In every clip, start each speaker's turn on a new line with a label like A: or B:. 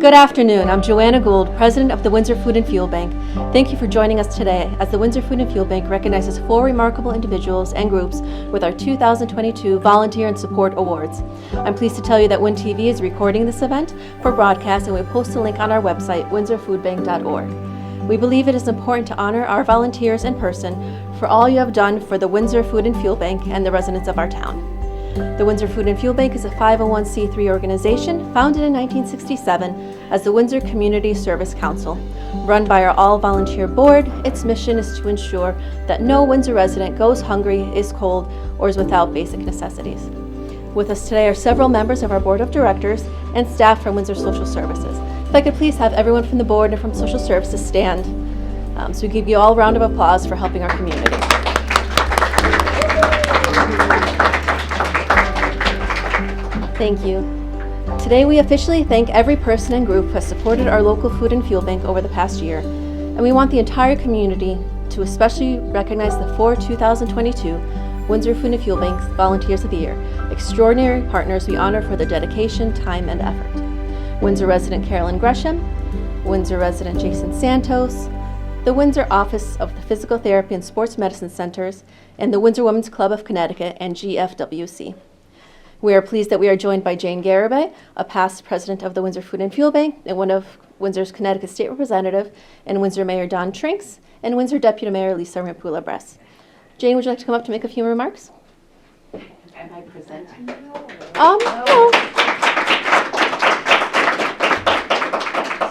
A: Good afternoon. I'm Joanna Gould, President of the Windsor Food and Fuel Bank. Thank you for joining us today as the Windsor Food and Fuel Bank recognizes 4 remarkable individuals and groups with our 2022 Volunteer and Support Awards. I'm pleased to tell you that Win TV is recording this event for broadcast, and we post a link on our website, windsorfoodbank.org. We believe it is important to honor our volunteers in person for all you have done for the Windsor Food and Fuel Bank and the residents of our town. The Windsor Food and Fuel Bank is a 501c3 organization founded in 1967 as the Windsor Community Service Council. Run by our all-volunteer board, its mission is to ensure that no Windsor resident goes hungry, is cold, or is without basic necessities. With us today are several members of our board of directors and staff from Windsor Social Services. If I could please have everyone from the board and from Social Services stand, so we give you all a round of applause for helping our community. Thank you. Today we officially thank every person and group who has supported our local food and fuel bank over the past year, and we want the entire community to especially recognize the 4 2022 Windsor Food and Fuel Bank's Volunteers of the Year, extraordinary partners we honor for their dedication, time, and effort. Windsor resident Carolyn Gresham, Windsor resident Jason Santos, the Windsor Office of the Physical Therapy and Sports Medicine Centers, and the Windsor Women's Club of Connecticut and GFWC. We are pleased that we are joined by Jane Garibay, a past president of the Windsor Food and Fuel Bank and one of Windsor's Connecticut State Representative, and Windsor Mayor Don Trinks, and Windsor Deputy Mayor Lisa Rampula-Bress. Jane, would you like to come up to make a few remarks?
B: Am I presenting?
A: No.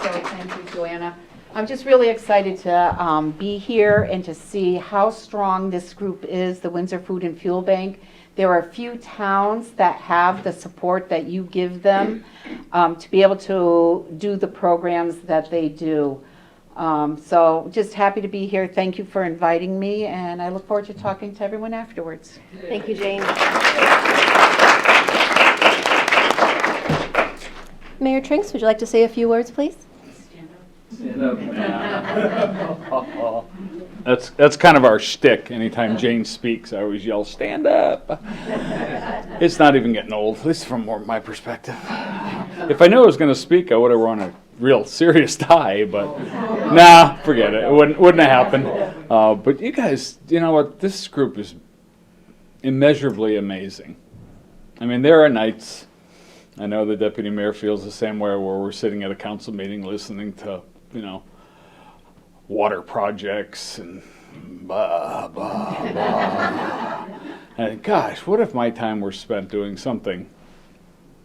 B: So thank you, Joanna. I'm just really excited to be here and to see how strong this group is, the Windsor Food and Fuel Bank. There are a few towns that have the support that you give them to be able to do the programs that they do. So just happy to be here. Thank you for inviting me, and I look forward to talking to everyone afterwards.
A: Thank you, Jane. Mayor Trinks, would you like to say a few words, please?
C: Stand up, man. That's kind of our shtick. Anytime Jane speaks, I always yell, "Stand up!" It's not even getting old, at least from my perspective. If I knew I was going to speak, I would have worn a real serious tie, but nah, forget it. It wouldn't have happened. But you guys, you know what? This group is immeasurably amazing. I mean, there are nights, I know the deputy mayor feels the same way, where we're sitting at a council meeting listening to, water projects and blah, blah, blah. And gosh, what if my time were spent doing something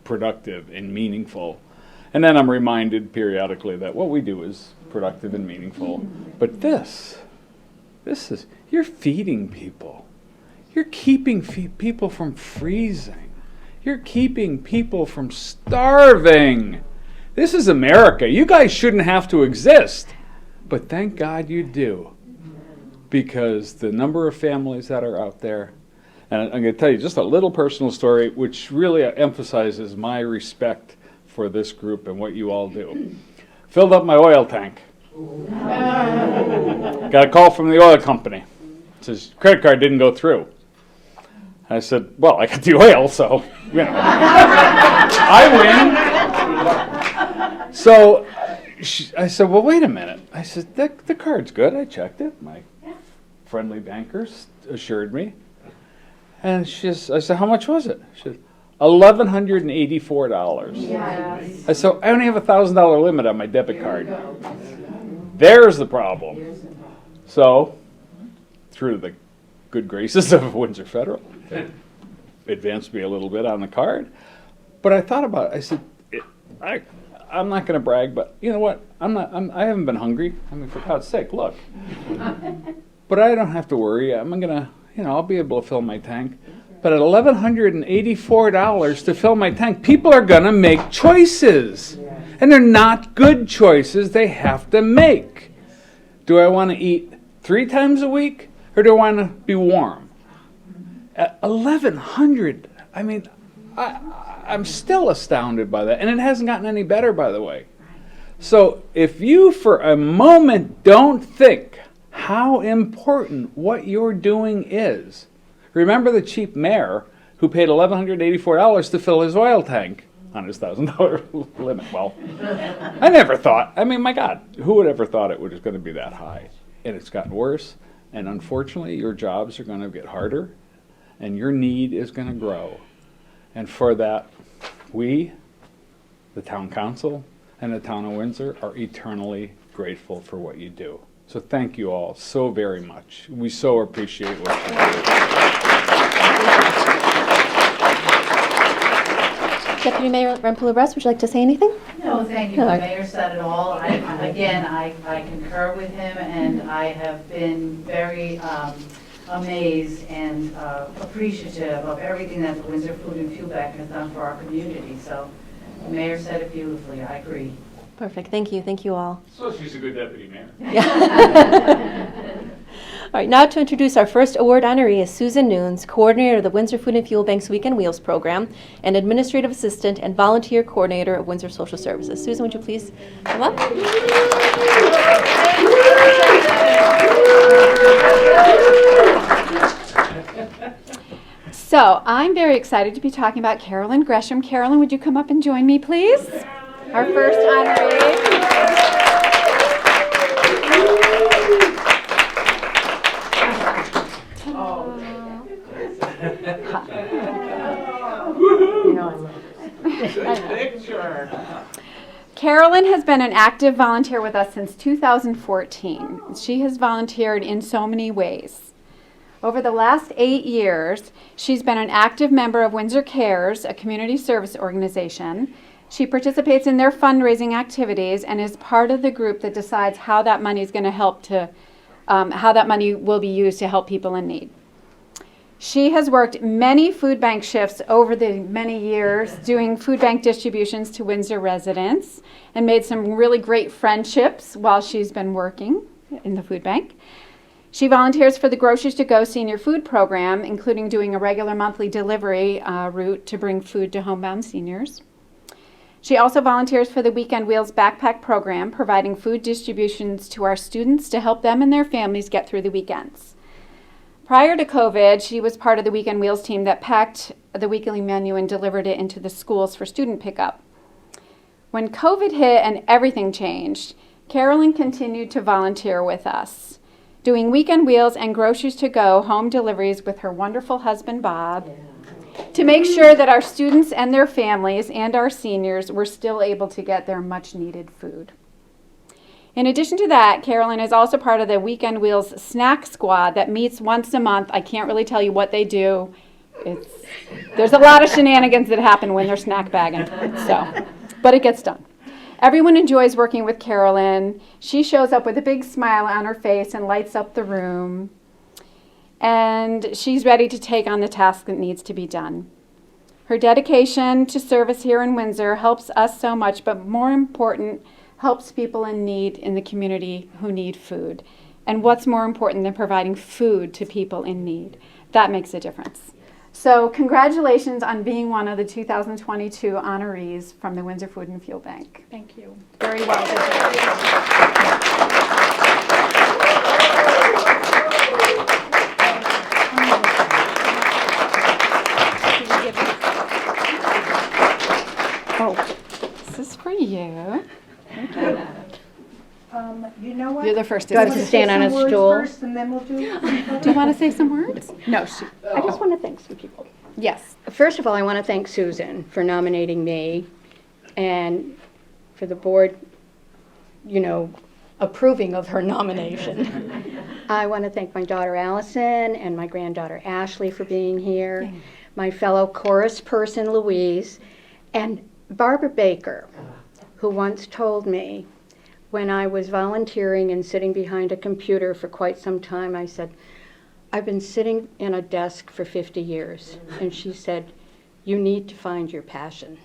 C: productive and meaningful? And then I'm reminded periodically that what we do is productive and meaningful. But this is, you're feeding people. You're keeping people from freezing. You're keeping people from starving. This is America. You guys shouldn't have to exist. But thank God you do. Because the number of families that are out there, and I'm going to tell you just a little personal story which really emphasizes my respect for this group and what you all do. Filled up my oil tank. Got a call from the oil company. It says, credit card didn't go through. I said, well, I got the oil, so, I win. So I said, well, wait a minute. I said, the card's good. I checked it. My friendly bankers assured me. And I said, how much was it? She said, $1,184. Yes. I said, I only have a $1,000 limit on my debit card. There's the problem. So, through the good graces of Windsor Federal, it advanced me a little bit on the card. But I thought about it. I said, I'm not going to brag, but you know what? I haven't been hungry. I mean, for God's sake, look. But I don't have to worry. I'm going to, I'll be able to fill my tank. But at $1,184 to fill my tank, people are going to make choices. And they're not good choices they have to make. Do I want to eat 3 times a week, or do I want to be warm? At $1,100, I mean, I'm still astounded by that. And it hasn't gotten any better, by the way. So if you for a moment don't think how important what you're doing is, remember the cheap mayor who paid $1,184 to fill his oil tank. on his $1,000 limit. Well, I never thought, I mean, my God, who would ever thought it was going to be that high? And it's gotten worse, and unfortunately, your jobs are going to get harder, and your need is going to grow. And for that, we, the town council, and the town of Windsor are eternally grateful for what you do. So thank you all so very much. We so appreciate what you do.
A: Deputy Mayor Rempula-Russ, would you like to say anything?
D: No, thank you. The mayor said it all. I concur with him, and I have been very amazed and appreciative of everything that the Windsor Food and Fuel Bank has done for our community. So the mayor said it beautifully. I agree.
A: Perfect. Thank you. Thank you all.
C: So she's a good deputy mayor.
A: All right, now to introduce our first award honoree is Susan Nunes, coordinator of the Windsor Food and Fuel Bank's Weekend Wheels program and administrative assistant and volunteer coordinator of Windsor Social Services. Susan, would you please come up?
E: So I'm very excited to be talking about Carolyn Gresham. Carolyn, would you come up and join me, please? Our first honoree. Carolyn has been an active volunteer with us since 2014. She has volunteered in so many ways. Over the last 8 years, she's been an active member of Windsor Cares, a community service organization. She participates in their fundraising activities and is part of the group that decides how that money is going to help to, how that money will be used to help people in need. She has worked many food bank shifts over the many years doing food bank distributions to Windsor residents and made some really great friendships while she's been working in the food bank. She volunteers for the Groceries to Go senior food program, including doing a regular monthly delivery route to bring food to homebound seniors. She also volunteers for the Weekend Wheels backpack program, providing food distributions to our students to help them and their families get through the weekends. Prior to COVID, she was part of the Weekend Wheels team that packed the weekly menu and delivered it into the schools for student pickup. When COVID hit and everything changed, Carolyn continued to volunteer with us, doing Weekend Wheels and Groceries to Go home deliveries with her wonderful husband, Bob, to make sure that our students and their families and our seniors were still able to get their much-needed food. In addition to that, Carolyn is also part of the Weekend Wheels snack squad that meets once a month. I can't really tell you what they do. There's a lot of shenanigans that happen when they're snack bagging, but it gets done. Everyone enjoys working with Carolyn. She shows up with a big smile on her face and lights up the room. And she's ready to take on the task that needs to be done. Her dedication to service here in Windsor helps us so much, but more important, helps people in need in the community who need food. And what's more important than providing food to people in need? That makes a difference. So congratulations on being one of the 2022 honorees from the Windsor Food and Fuel Bank.
D: Thank you.
E: Very well deserved. Oh, this is for you. Thank you.
F: You know what?
E: You're the first.
F: Do I have
E: to
F: to
E: stand
F: stand
E: on
F: on
E: a stool.
F: first, and then we'll do.
E: Do you want to say some words? No.
G: I just want to thank some people.
E: Yes.
G: First of all, I want to thank Susan for nominating me and for the board, approving of her nomination. I want to thank my daughter Allison and my granddaughter Ashley for being here, my fellow chorus person Louise, and Barbara Baker, who once told me when I was volunteering and sitting behind a computer for quite some time, I said, I've been sitting in a desk for 50 years. And she said, you need to find your passion.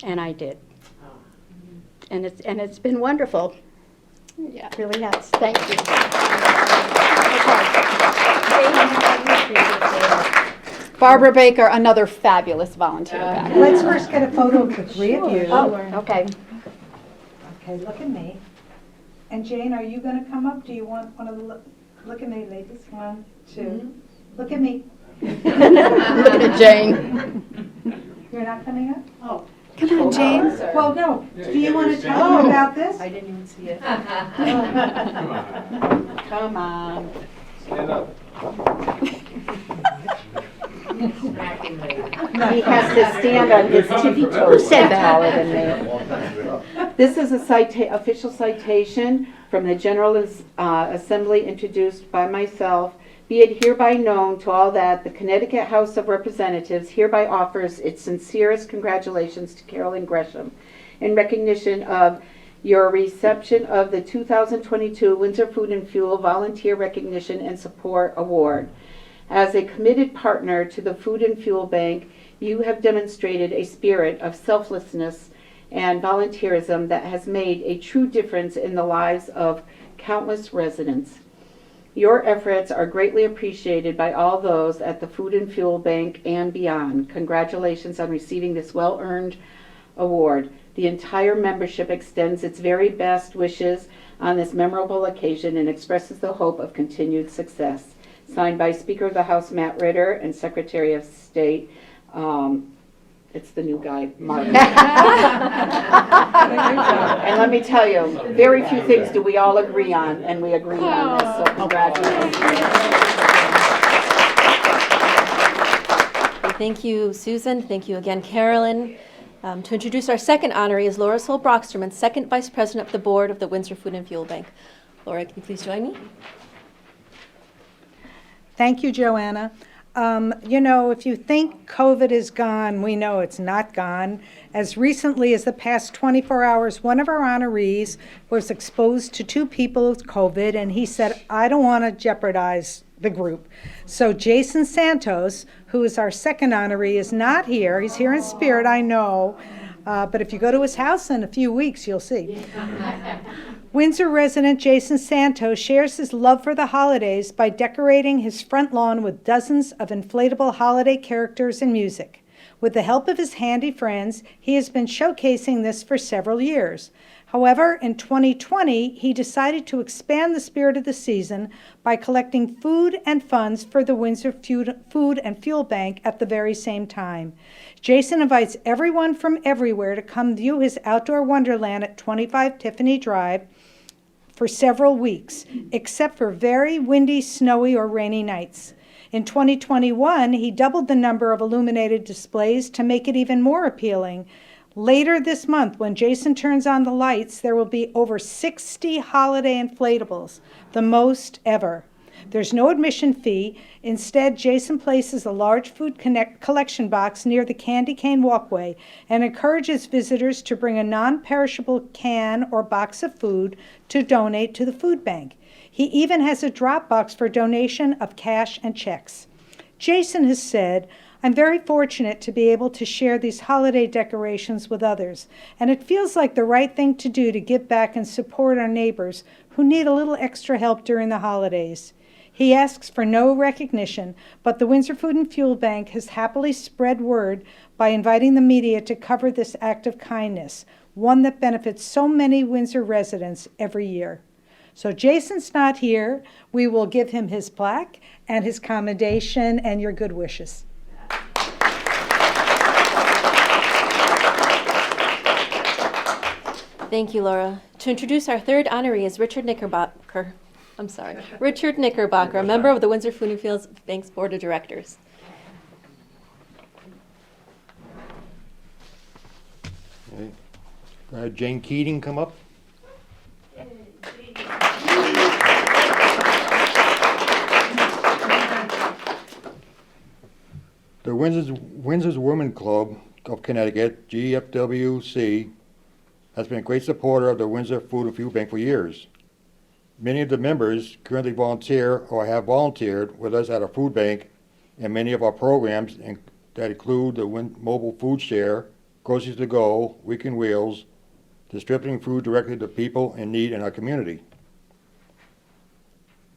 G: And I did. And it's been wonderful. Yeah, it really has. Thank you.
E: Barbara Baker, another fabulous volunteer.
F: Let's first get a photo of the three of you.
G: Oh, okay.
F: Okay, look at me. And Jane, are you going to come up? Do you want one of the look at me, ladies? 1, 2. Look at me.
G: Look at Jane.
F: You're not coming up? Oh.
E: Come on, Jane.
F: Well, no, do you want to tell them about this?
B: I didn't even see it. Come on.
C: Stand up.
B: He has to stand on his tippy toes.
G: said that?
B: Taller than me. This is a official citation from the General Assembly introduced by myself. Be it hereby known to all that the Connecticut House of Representatives hereby offers its sincerest congratulations to Carolyn Gresham in recognition of your reception of the 2022 Windsor Food and Fuel Volunteer Recognition and Support Award. As a committed partner to the Food and Fuel Bank, you have demonstrated a spirit of selflessness and volunteerism that has made a true difference in the lives of countless residents. Your efforts are greatly appreciated by all those at the Food and Fuel Bank and beyond. Congratulations on receiving this well-earned award. The entire membership extends its very best wishes on this memorable occasion and expresses the hope of continued success. Signed by Speaker of the House Matt Ritter and Secretary of State, it's the new guy, Mark. And let me tell you, very few things do we all agree on, and we agree on this, so congratulations.
A: Thank you, Susan. Thank you again, Carolyn. To introduce our second honoree is Laura Soll-Broxterman, second Vice President of the Board of the Windsor Food and Fuel Bank. Laura, can you please join me?
F: Thank you, Joanna. You know, if you think COVID is gone, we know it's not gone. As recently as the past 24 hours, one of our honorees was exposed to 2 people with COVID, and he said, I don't want to jeopardize the group. So Jason Santos, who is our second honoree, is not here. He's here in spirit, I know. But if you go to his house in a few weeks, you'll see. Windsor resident Jason Santos shares his love for the holidays by decorating his front lawn with dozens of inflatable holiday characters and music. With the help of his handy friends, he has been showcasing this for several years. However, in 2020, he decided to expand the spirit of the season by collecting food and funds for the Windsor Food and Fuel Bank at the very same time. Jason invites everyone from everywhere to come view his outdoor wonderland at 25 Tiffany Drive for several weeks, except for very windy, snowy, or rainy nights. In 2021, he doubled the number of illuminated displays to make it even more appealing. Later this month, when Jason turns on the lights, there will be over 60 holiday inflatables, the most ever. There's no admission fee. Instead, Jason places a large food collection box near the candy cane walkway and encourages visitors to bring a non-perishable can or box of food to donate to the food bank. He even has a drop box for donation of cash and checks. Jason has said, I'm very fortunate to be able to share these holiday decorations with others, and it feels like the right thing to do to give back and support our neighbors who need a little extra help during the holidays. He asks for no recognition, but the Windsor Food and Fuel Bank has happily spread word by inviting the media to cover this act of kindness, one that benefits so many Windsor residents every year. So Jason's not here. We will give him his plaque and his commendation and your good wishes.
A: Thank you, Laura. To introduce our third honoree is Richard Knickerbocker, a member of the Windsor Food and Fuel Bank's Board of Directors.
H: Okay. Jean Keating come up. The Windsor's Women Club of Connecticut, GFWC, has been a great supporter of the Windsor Food and Fuel Bank for years. Many of the members currently volunteer or have volunteered with us at our food bank and many of our programs that include the mobile food share, groceries to go, weekend wheels, distributing food directly to people in need in our community.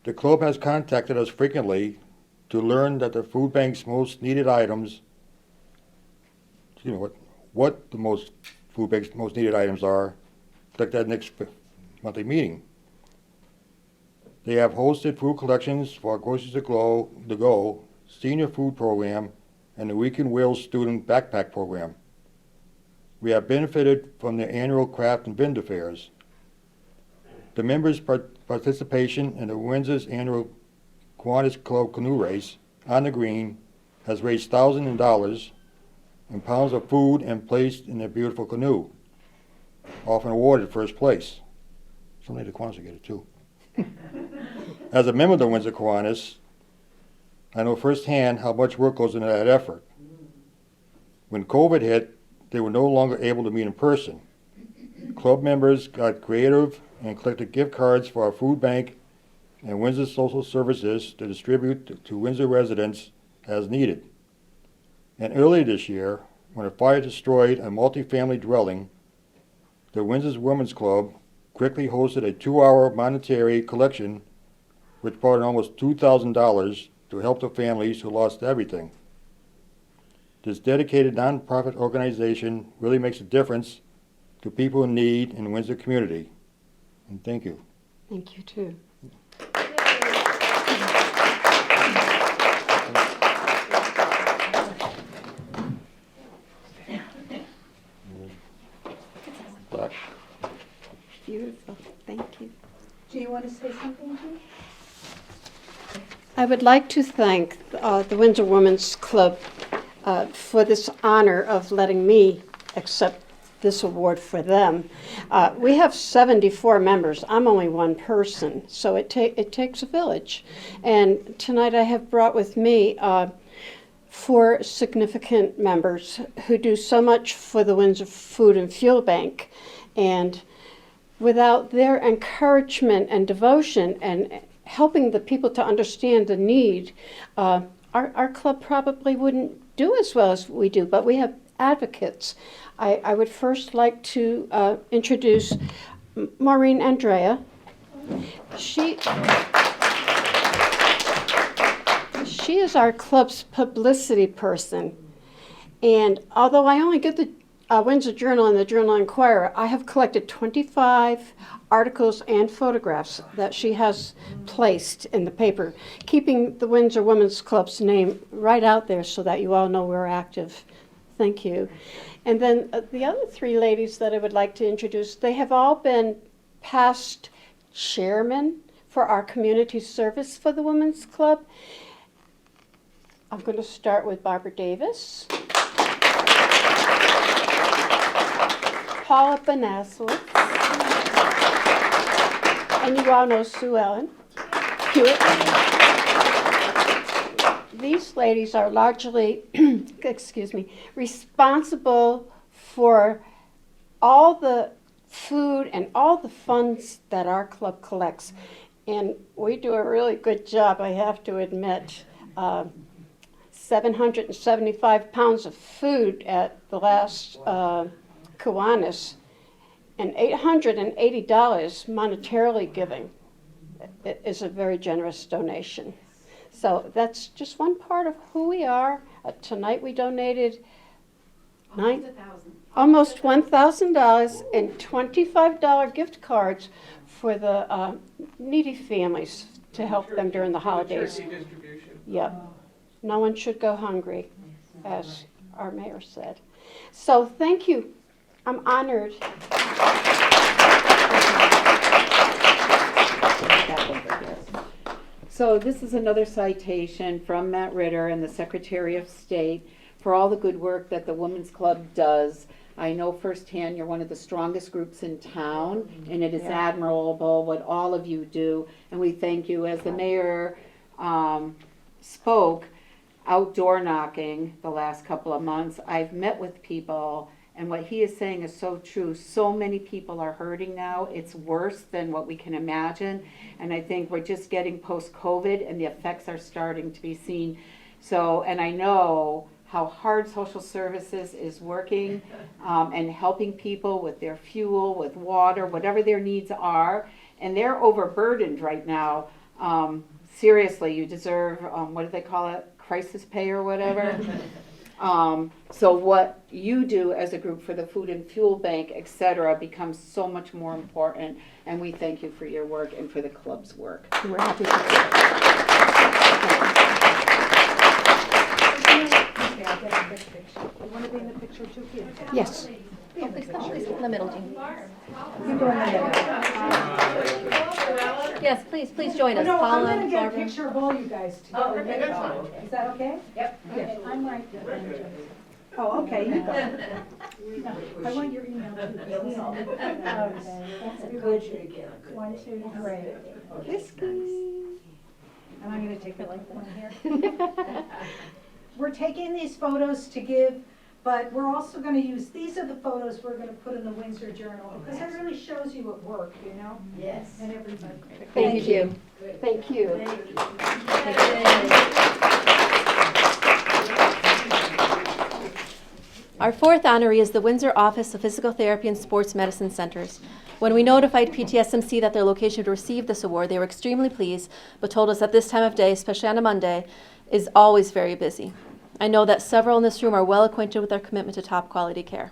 H: The club has contacted us frequently to learn that the food bank's most needed items, what the food bank's most needed items are, like that next monthly meeting. They have hosted food collections for our Groceries to Go, senior food program, and the Weekend Wheels student backpack program. we have benefited from the annual craft and vendor fairs. The members' participation in the Windsor's annual Kiwanis Club canoe race on the green has raised thousands of dollars and pounds of food and placed in their beautiful canoe, often awarded first place. Someday the Kiwanis will get it too. As a member of the Windsor Kiwanis, I know firsthand how much work goes into that effort. When COVID hit, they were no longer able to meet in person. Club members got creative and collected gift cards for our food bank and Windsor Social Services to distribute to Windsor residents as needed. And earlier this year, when a fire destroyed a multi-family dwelling, the Windsor's Women's Club quickly hosted a 2-hour monetary collection which brought in almost $2,000 to help the families who lost everything. This dedicated nonprofit organization really makes a difference to people in need in the Windsor community. And thank you.
I: Thank you, too. Beautiful. Thank you.
F: Do you want to say something, Jean?
I: I would like to thank the Windsor Women's Club for this honor of letting me accept this award for them. We have 74 members. I'm only one person, so it takes a village. And tonight I have brought with me 4 significant members who do so much for the Windsor Food and Fuel Bank. And without their encouragement and devotion and helping the people to understand the need, our club probably wouldn't do as well as we do, but we have advocates. I would first like to introduce Maureen Andrea. She is our club's publicity person. And although I only get the Windsor Journal and the Journal Inquirer, I have collected 25 articles and photographs that she has placed in the paper, keeping the Windsor Women's Club's name right out there so that you all know we're active. Thank you. And then the other 3 ladies that I would like to introduce, they have all been past chairmen for our community service for the Women's Club. I'm going to start with Barbara Davis, Paula Banasowitz, and you all know Sue Ellen Hewitt. These ladies are largely, excuse me, responsible for all the food and all the funds that our club collects. And we do a really good job, I have to admit. 775 pounds of food at the last Kiwanis, and $880 monetarily giving. It is a very generous donation. So that's just one part of who we are. Tonight we donated almost $1,000 in $25 gift cards for the needy families to help them during the holidays. Yep. No one should go hungry, as our mayor said. So thank you. I'm honored.
B: So this is another citation from Matt Ritter and the Secretary of State for all the good work that the Women's Club does. I know firsthand you're one of the strongest groups in town, and it is admirable what all of you do, and we thank you. As the mayor spoke, outdoor knocking the last couple of months, I've met with people, and what he is saying is so true. So many people are hurting now. It's worse than what we can imagine. And I think we're just getting post-COVID and the effects are starting to be seen. So, and I know how hard social services is working and helping people with their fuel, with water, whatever their needs are. And they're overburdened right now. Seriously, you deserve, what do they call it? Crisis pay or whatever. So what you do as a group for the Food and Fuel Bank, etc., becomes so much more important, and we thank you for your work and for the club's work.
I: We're happy to
F: You want to be in the picture too?
I: Yes.
A: Please sit in the middle, Jean. Yes, please join us.
F: No, I'm
A: Paula,
F: gonna get a
A: Barbara.
F: picture of all you guys together.
D: Okay, that's fine.
F: Is that okay?
D: Yep.
F: Yes, I'm right there. Oh, okay, you go. I want your email too. Okay, that's a good 1, 2, 3. Whiskey. And I'm gonna take the like one here. We're taking these photos to give, but we're also gonna use, these are the photos we're gonna put in the Windsor Journal, because it really shows you at work, you know?
D: Yes.
F: And everybody.
A: Thank you.
I: Thank you.
A: Our fourth honoree is the Windsor Office of Physical Therapy and Sports Medicine Centers. When we notified PTSMC that their location would receive this award, they were extremely pleased, but told us that this time of day, especially on a Monday, is always very busy. I know that several in this room are well acquainted with our commitment to top quality care.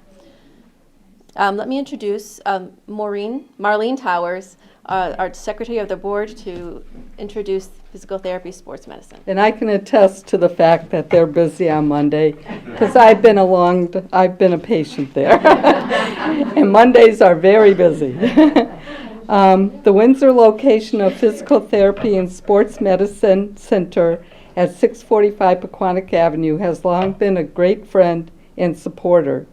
A: Let me introduce Marlene Towers, our Secretary of the Board, to introduce physical therapy sports medicine.
J: And I can attest to the fact that they're busy on Monday, because I've been a patient there. And Mondays are very busy. The Windsor location of Physical Therapy and Sports Medicine Center at 645 Pequannock Avenue has long been a great friend and supporter.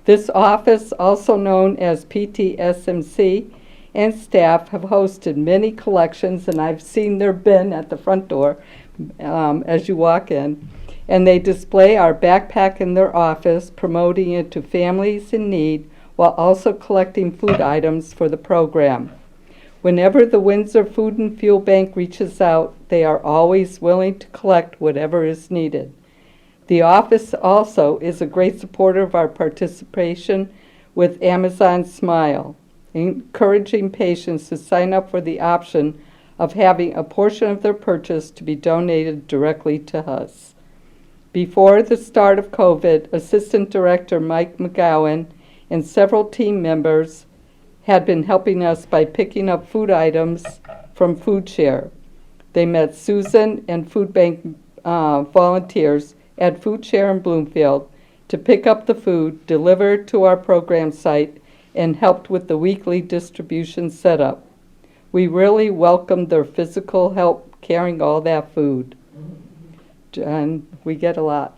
J: This office, also known as PTSMC, and staff have hosted many collections, and I've seen their bin at the front door as you walk in. And they display our backpack in their office, promoting it to families in need while also collecting food items for the program. Whenever the Windsor Food and Fuel Bank reaches out, they are always willing to collect whatever is needed. The office also is a great supporter of our participation with Amazon Smile, encouraging patients to sign up for the option of having a portion of their purchase to be donated directly to us. Before the start of COVID, Assistant Director Mike McGowan and several team members had been helping us by picking up food items from Food Share. They met Susan and food bank volunteers at Food Share in Bloomfield to pick up the food, deliver it to our program site, and helped with the weekly distribution setup. We really welcomed their physical help carrying all that food. And we get a lot.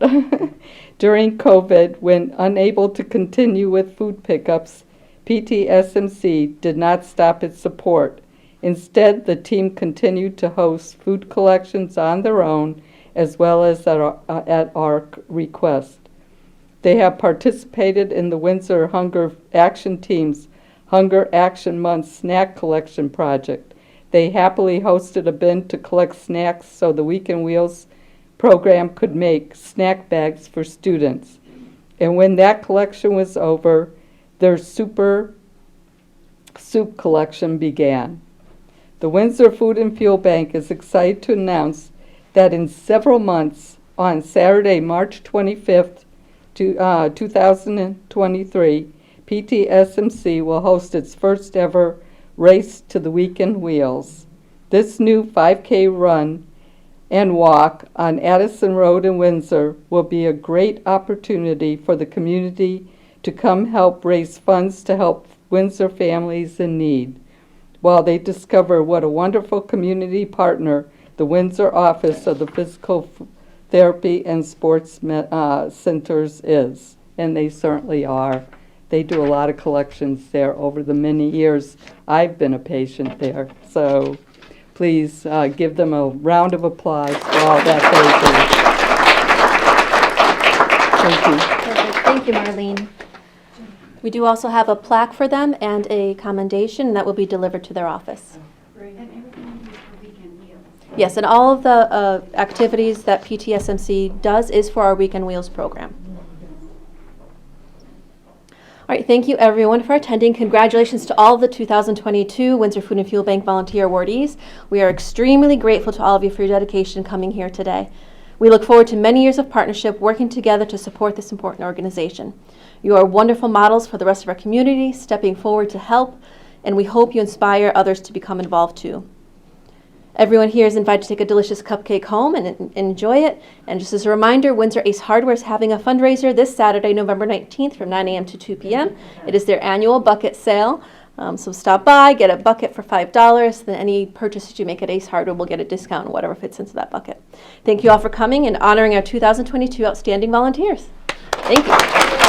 J: During COVID, when unable to continue with food pickups, PTSMC did not stop its support. Instead, the team continued to host food collections on their own as well as at our request. They have participated in the Windsor Hunger Action Team's Hunger Action Month snack collection project. They happily hosted a bin to collect snacks so the Weekend Wheels program could make snack bags for students. And when that collection was over, their super soup collection began. The Windsor Food and Fuel Bank is excited to announce that in several months, on Saturday, March 25th, 2023, PTSMC will host its first ever Race to the Weekend Wheels. This new 5K run and walk on Addison Road in Windsor will be a great opportunity for the community to come help raise funds to help Windsor families in need, while they discover what a wonderful community partner the Windsor Office of the Physical Therapy and Sports Centers is. And they certainly are. They do a lot of collections there over the many years I've been a patient there. So please give them a round of applause for all that they do. Thank you.
A: Perfect. Thank you, Marlene. We do also have a plaque for them and a commendation that will be delivered to their office. Yes, and all of the activities that PTSMC does is for our Weekend Wheels program. All right, thank you everyone for attending. Congratulations to all of the 2022 Windsor Food and Fuel Bank volunteer awardees. We are extremely grateful to all of you for your dedication coming here today. We look forward to many years of partnership working together to support this important organization. You are wonderful models for the rest of our community, stepping forward to help, and we hope you inspire others to become involved too. Everyone here is invited to take a delicious cupcake home and enjoy it. And just as a reminder, Windsor Ace Hardware is having a fundraiser this Saturday, November 19th from 9 a.m. to 2 p.m. It is their annual bucket sale. So stop by, get a bucket for $5. Then any purchases you make at Ace Hardware will get a discount on whatever fits into that bucket. Thank you all for coming and honoring our 2022 outstanding volunteers. Thank you.